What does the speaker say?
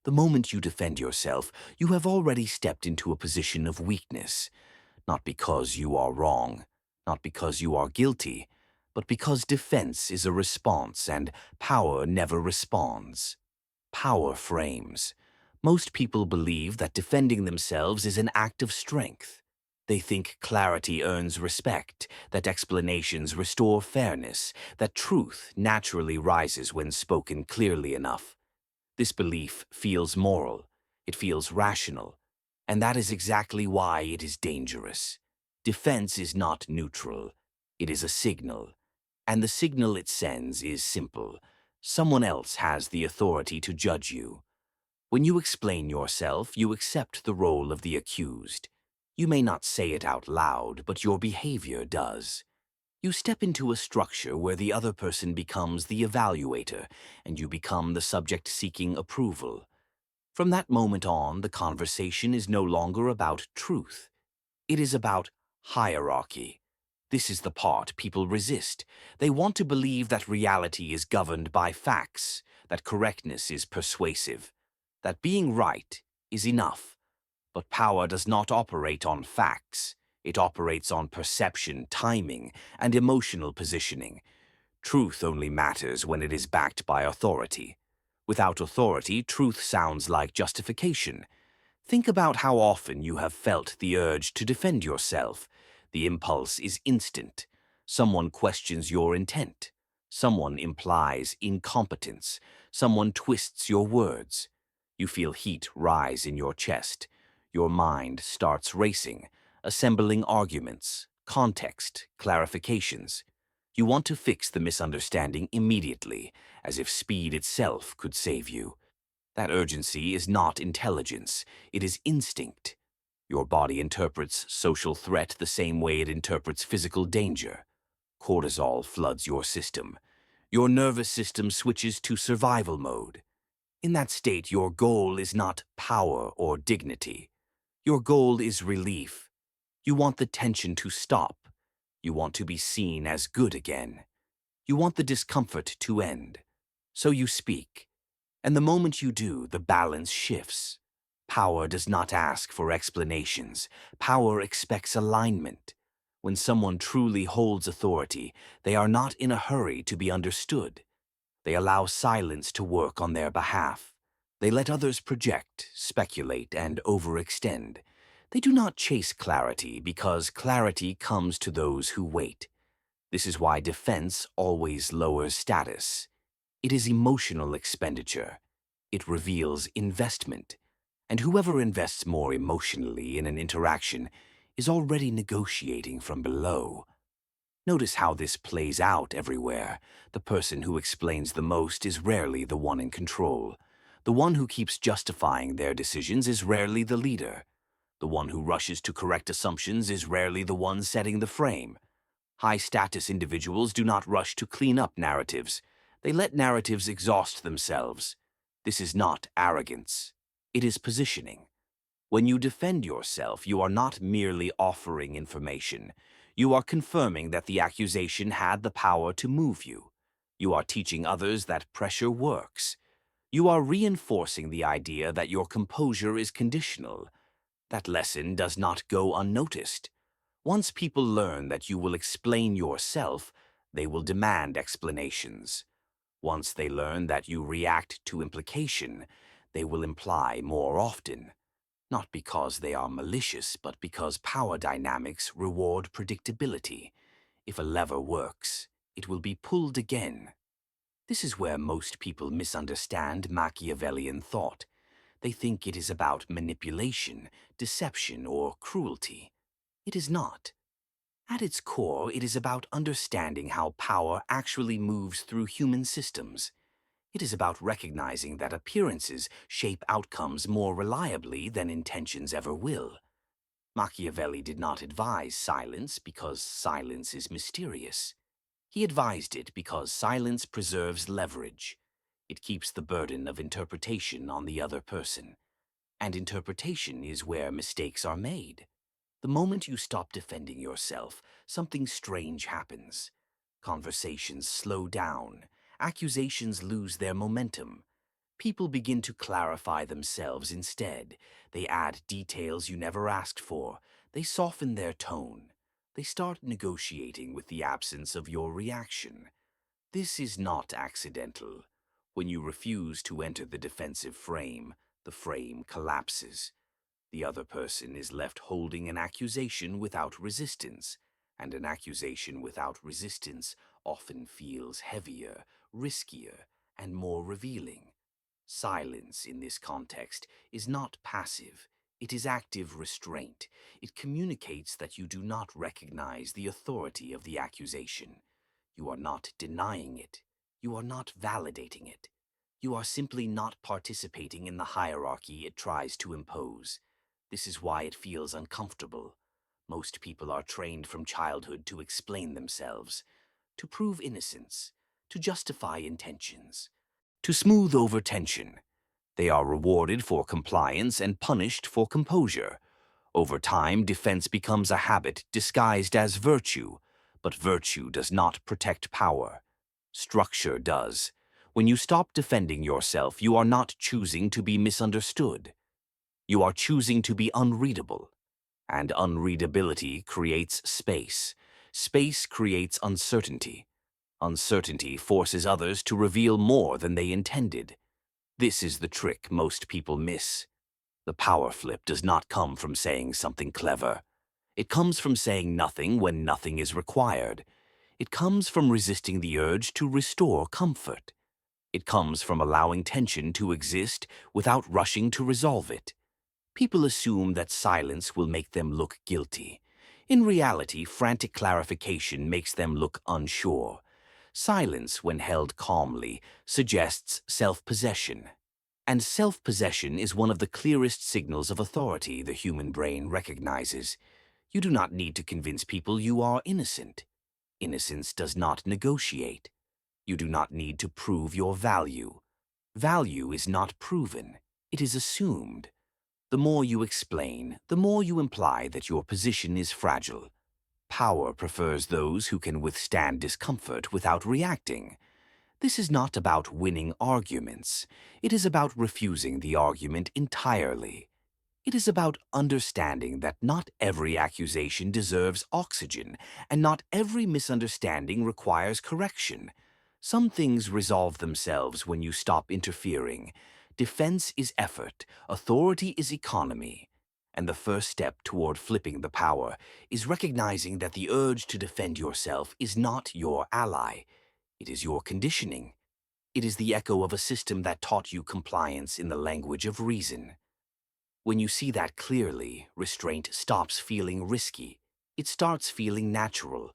The moment you defend yourself, you have already stepped into a position of weakness, not because you are wrong, not because you are guilty, but because defense is a response and power never responds. Power frames. Most people believe that defending themselves is an act of strength. They think clarity earns respect, that explanations restore fairness, that truth naturally rises when spoken clearly enough. This belief feels moral, it feels rational, and that is exactly why it is dangerous. Defense is not neutral, it is a signal, and the signal it sends is simple. Someone else has the authority to judge you. When you explain yourself, you accept the role of the accused. You may not say it out loud, but your behavior does. You step into a structure where the other person becomes the evaluator, and you become the subject seeking approval. From that moment on, the conversation is no longer about truth. It is about hierarchy. This is the part people resist. They want to believe that reality is governed by facts, that correctness is persuasive, that being right is enough. But power does not operate on facts. It operates on perception, timing, and emotional positioning. Truth only matters when it is backed by authority. Without authority, truth sounds like justification. Think about how often you have felt the urge to defend yourself. The impulse is instant. Someone questions your intent. Someone implies incompetence. Someone twists your words. You feel heat rise in your chest. Your mind starts racing, assembling arguments, context, clarifications. You want to fix the misunderstanding immediately, as if speed itself could save you. That urgency is not intelligence, it is instinct. Your body interprets social threat the same way it interprets physical danger. Cortisol floods your system. Your nervous system switches to survival mode. In that state, your goal is not power or dignity. Your goal is relief. You want the tension to stop. You want to be seen as good again. You want the discomfort to end. So you speak. And the moment you do, the balance shifts. Power does not ask for explanations. Power expects alignment. When someone truly holds authority, they are not in a hurry to be understood. They allow silence to work on their behalf. They let others project, speculate, and overextend. They do not chase clarity because clarity comes to those who wait. This is why defense always lowers status. It is emotional expenditure. It reveals investment. And whoever invests more emotionally in an interaction is already negotiating from below. Notice how this plays out everywhere. The person who explains the most is rarely the one in control. The one who keeps justifying their decisions is rarely the leader. The one who rushes to correct assumptions is rarely the one setting the frame. High-status individuals do not rush to clean up narratives. They let narratives exhaust themselves. This is not arrogance. It is positioning. When you defend yourself, you are not merely offering information. You are confirming that the accusation had the power to move you. You are teaching others that pressure works. You are reinforcing the idea that your composure is conditional. That lesson does not go unnoticed. Once people learn that you will explain yourself, they will demand explanations. Once they learn that you react to implication, they will imply more often. Not because they are malicious, but because power dynamics reward predictability. If a lever works, it will be pulled again. This is where most people misunderstand Machiavellian thought. They think it is about manipulation, deception, or cruelty. It is not. At its core, it is about understanding how power actually moves through human systems. It is about recognizing that appearances shape outcomes more reliably than intentions ever will. Machiavelli did not advise silence because silence is mysterious. He advised it because silence preserves leverage. It keeps the burden of interpretation on the other person. And interpretation is where mistakes are made. The moment you stop defending yourself, something strange happens. Conversations slow down. Accusations lose their momentum. People begin to clarify themselves instead. They add details you never asked for. They soften their tone. They start negotiating with the absence of your reaction. This is not accidental. When you refuse to enter the defensive frame, the frame collapses. The other person is left holding an accusation without resistance, and an accusation without resistance often feels heavier, riskier, and more revealing. Silence in this context is not passive. It is active restraint. It communicates that you do not recognize the authority of the accusation. You are not denying it. You are not validating it. You are simply not participating in the hierarchy it tries to impose. This is why it feels uncomfortable. Most people are trained from childhood to explain themselves, to prove innocence, to justify intentions, to smooth over tension. They are rewarded for compliance and punished for composure. Over time, defense becomes a habit disguised as virtue, but virtue does not protect power. Structure does. When you stop defending yourself, you are not choosing to be misunderstood. You are choosing to be unreadable. And unreadability creates space. Space creates uncertainty. Uncertainty forces others to reveal more than they intended. This is the trick most people miss. The power flip does not come from saying something clever. It comes from saying nothing when nothing is required. It comes from resisting the urge to restore comfort. It comes from allowing tension to exist without rushing to resolve it. People assume that silence will make them look guilty. In reality, frantic clarification makes them look unsure. Silence, when held calmly, suggests self-possession. And self-possession is one of the clearest signals of authority the human brain recognizes. You do not need to convince people you are innocent. Innocence does not negotiate. You do not need to prove your value. Value is not proven. It is assumed. The more you explain, the more you imply that your position is fragile. Power prefers those who can withstand discomfort without reacting. This is not about winning arguments. It is about refusing the argument entirely. It is about understanding that not every accusation deserves oxygen, and not every misunderstanding requires correction. Some things resolve themselves when you stop interfering. Defense is effort, authority is economy. And the first step toward flipping the power is recognizing that the urge to defend yourself is not your ally. It is your conditioning. It is the echo of a system that taught you compliance in the language of reason. When you see that clearly, restraint stops feeling risky. It starts feeling natural.